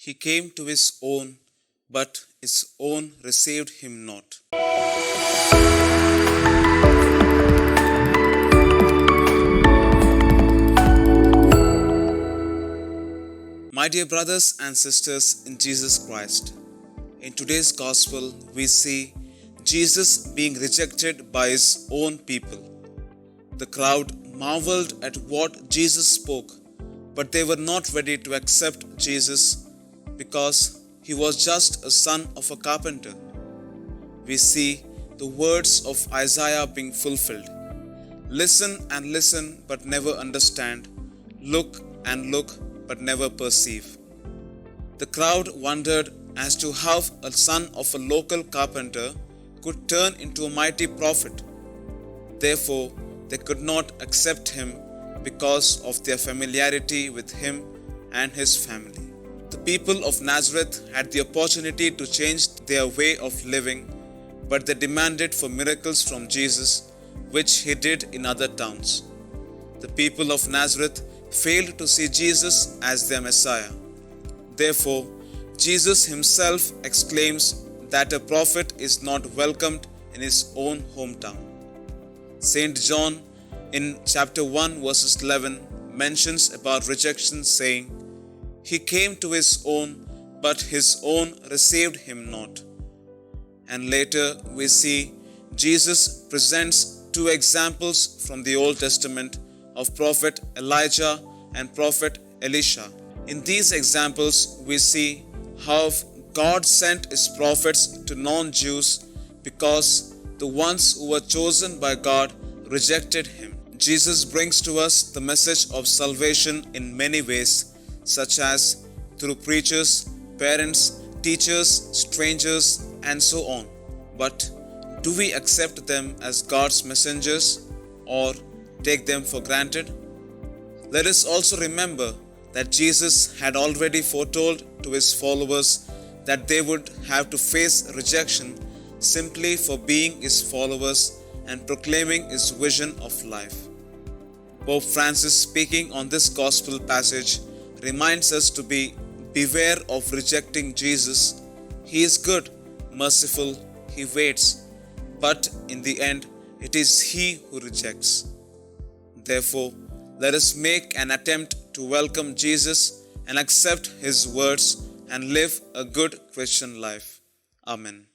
He came to his own, but his own received him not. My dear brothers and sisters in Jesus Christ, in today's Gospel we see Jesus being rejected by his own people. The crowd marveled at what Jesus spoke, but they were not ready to accept Jesus because he was just a son of a carpenter. We see the words of Isaiah being fulfilled. Listen and listen, but never understand. Look and look, but never perceive. The crowd wondered as to how a son of a local carpenter could turn into a mighty prophet. Therefore, they could not accept him because of their familiarity with him and his family. The people of Nazareth had the opportunity to change their way of living, but they demanded for miracles from Jesus, which he did in other towns. The people of Nazareth failed to see Jesus as their Messiah. Therefore, Jesus himself exclaims that a prophet is not welcomed in his own hometown. Saint John in chapter 1 verses 11 mentions about rejection, saying, "He came to his own, but his own received him not." And later we see Jesus presents two examples from the Old Testament of Prophet Elijah and Prophet Elisha. In these examples, we see how God sent his prophets to non-Jews because the ones who were chosen by God rejected him. Jesus brings to us the message of salvation in many ways, such as through preachers, parents, teachers, strangers, and so on. But do we accept them as God's messengers or take them for granted? Let us also remember that Jesus had already foretold to his followers that they would have to face rejection simply for being his followers and proclaiming his vision of life. Pope Francis, speaking on this gospel passage, reminds us to beware of rejecting Jesus. He is good, merciful, he waits, but in the end, it is he who rejects. Therefore, let us make an attempt to welcome Jesus and accept his words and live a good Christian life. Amen.